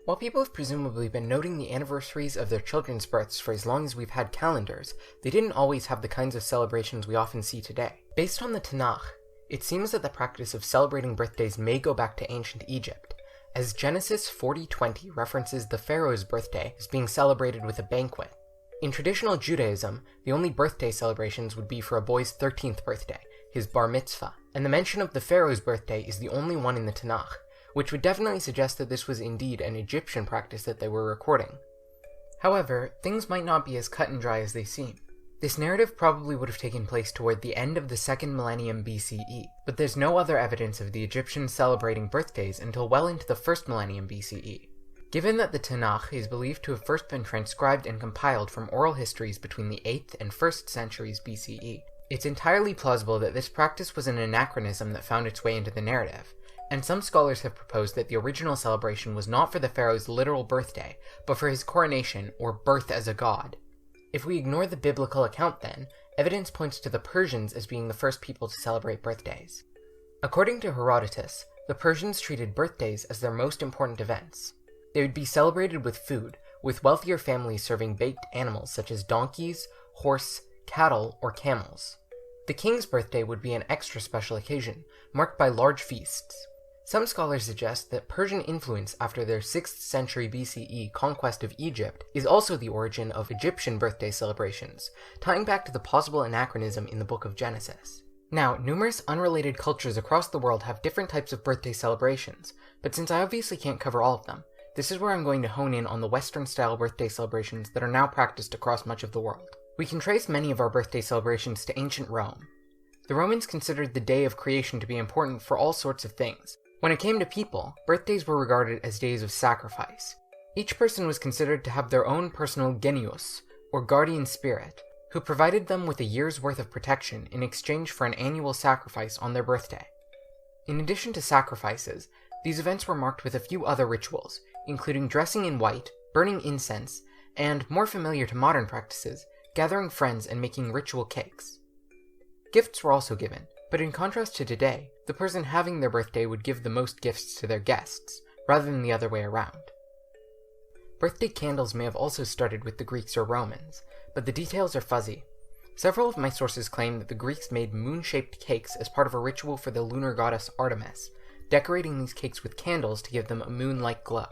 While people have presumably been noting the anniversaries of their children's births for as long as we've had calendars, they didn't always have the kinds of celebrations we often see today. Based on the Tanakh, it seems that the practice of celebrating birthdays may go back to ancient Egypt, as Genesis 40:20 references the pharaoh's birthday as being celebrated with a banquet. In traditional Judaism, the only birthday celebrations would be for a boy's 13th birthday, his bar mitzvah, and the mention of the pharaoh's birthday is the only one in the Tanakh, which would definitely suggest that this was indeed an Egyptian practice that they were recording. However, things might not be as cut and dry as they seem. This narrative probably would have taken place toward the end of the 2nd millennium BCE, but there's no other evidence of the Egyptians celebrating birthdays until well into the 1st millennium BCE. Given that the Tanakh is believed to have first been transcribed and compiled from oral histories between the 8th and 1st centuries BCE, it's entirely plausible that this practice was an anachronism that found its way into the narrative, and some scholars have proposed that the original celebration was not for the pharaoh's literal birthday, but for his coronation or birth as a god. If we ignore the biblical account then, evidence points to the Persians as being the first people to celebrate birthdays. According to Herodotus, the Persians treated birthdays as their most important events. They would be celebrated with food, with wealthier families serving baked animals such as donkeys, horse, cattle, or camels. The king's birthday would be an extra special occasion, marked by large feasts. Some scholars suggest that Persian influence after their 6th century BCE conquest of Egypt is also the origin of Egyptian birthday celebrations, tying back to the possible anachronism in the book of Genesis. Now, numerous unrelated cultures across the world have different types of birthday celebrations, but since I obviously can't cover all of them, this is where I'm going to hone in on the Western-style birthday celebrations that are now practiced across much of the world. We can trace many of our birthday celebrations to ancient Rome. The Romans considered the day of creation to be important for all sorts of things. When it came to people, birthdays were regarded as days of sacrifice. Each person was considered to have their own personal genius, or guardian spirit, who provided them with a year's worth of protection in exchange for an annual sacrifice on their birthday. In addition to sacrifices, these events were marked with a few other rituals, including dressing in white, burning incense, and, more familiar to modern practices, gathering friends and making ritual cakes. Gifts were also given, but in contrast to today, the person having their birthday would give the most gifts to their guests, rather than the other way around. Birthday candles may have also started with the Greeks or Romans, but the details are fuzzy. Several of my sources claim that the Greeks made moon-shaped cakes as part of a ritual for the lunar goddess Artemis, decorating these cakes with candles to give them a moon-like glow.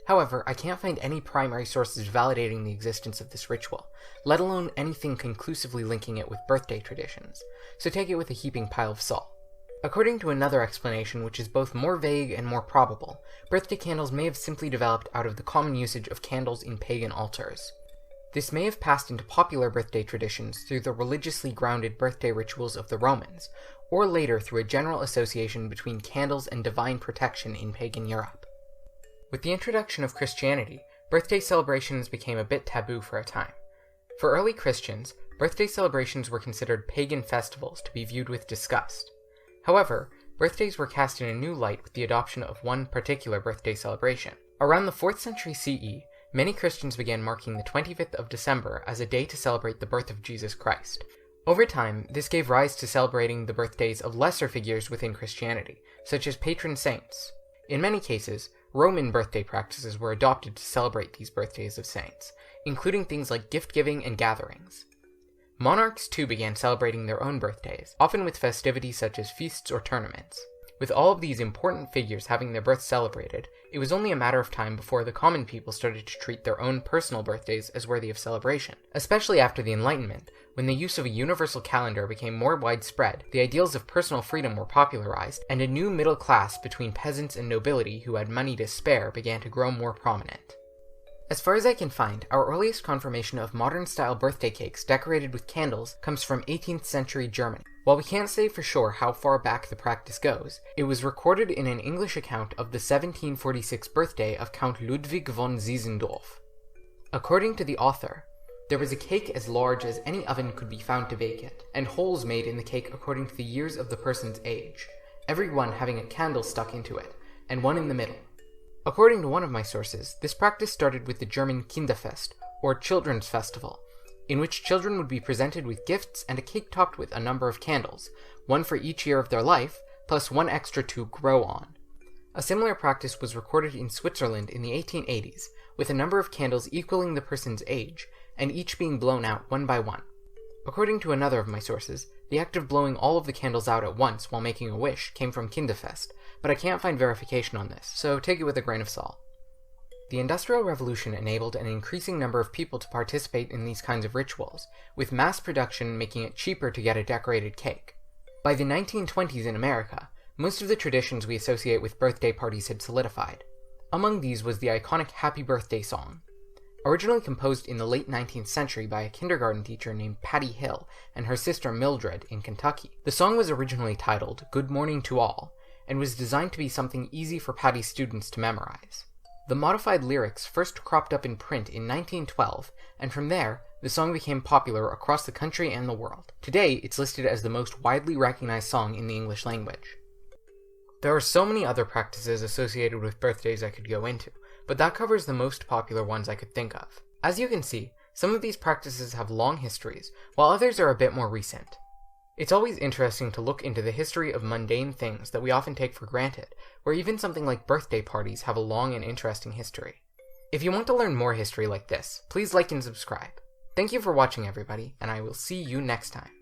However, I can't find any primary sources validating the existence of this ritual, let alone anything conclusively linking it with birthday traditions, so take it with a heaping pile of salt. According to another explanation, which is both more vague and more probable, birthday candles may have simply developed out of the common usage of candles in pagan altars. This may have passed into popular birthday traditions through the religiously grounded birthday rituals of the Romans, or later through a general association between candles and divine protection in pagan Europe. With the introduction of Christianity, birthday celebrations became a bit taboo for a time. For early Christians, birthday celebrations were considered pagan festivals to be viewed with disgust. However, birthdays were cast in a new light with the adoption of one particular birthday celebration. Around the 4th century CE, many Christians began marking the 25th of December as a day to celebrate the birth of Jesus Christ. Over time, this gave rise to celebrating the birthdays of lesser figures within Christianity, such as patron saints. In many cases, Roman birthday practices were adopted to celebrate these birthdays of saints, including things like gift-giving and gatherings. Monarchs too began celebrating their own birthdays, often with festivities such as feasts or tournaments. With all of these important figures having their births celebrated, it was only a matter of time before the common people started to treat their own personal birthdays as worthy of celebration. Especially after the Enlightenment, when the use of a universal calendar became more widespread, the ideals of personal freedom were popularized, and a new middle class between peasants and nobility who had money to spare began to grow more prominent. As far as I can find, our earliest confirmation of modern-style birthday cakes decorated with candles comes from 18th century Germany. While we can't say for sure how far back the practice goes, it was recorded in an English account of the 1746 birthday of Count Ludwig von Zinzendorf. According to the author, there was a cake as large as any oven could be found to bake it, and holes made in the cake according to the years of the person's age, every one having a candle stuck into it, and one in the middle. According to one of my sources, this practice started with the German Kinderfest, or Children's Festival, in which children would be presented with gifts and a cake topped with a number of candles, one for each year of their life, plus one extra to grow on. A similar practice was recorded in Switzerland in the 1880s, with a number of candles equaling the person's age, and each being blown out one by one. According to another of my sources, the act of blowing all of the candles out at once while making a wish came from Kinderfest, but I can't find verification on this, so take it with a grain of salt. The Industrial Revolution enabled an increasing number of people to participate in these kinds of rituals, with mass production making it cheaper to get a decorated cake. By the 1920s in America, most of the traditions we associate with birthday parties had solidified. Among these was the iconic Happy Birthday song. Originally composed in the late 19th century by a kindergarten teacher named Patty Hill and her sister Mildred in Kentucky, the song was originally titled Good Morning to All, and was designed to be something easy for Patty's students to memorize. The modified lyrics first cropped up in print in 1912, and from there, the song became popular across the country and the world. Today, it's listed as the most widely recognized song in the English language. There are so many other practices associated with birthdays I could go into, but that covers the most popular ones I could think of. As you can see, some of these practices have long histories, while others are a bit more recent. It's always interesting to look into the history of mundane things that we often take for granted, where even something like birthday parties have a long and interesting history. If you want to learn more history like this, please like and subscribe. Thank you for watching everybody, and I will see you next time.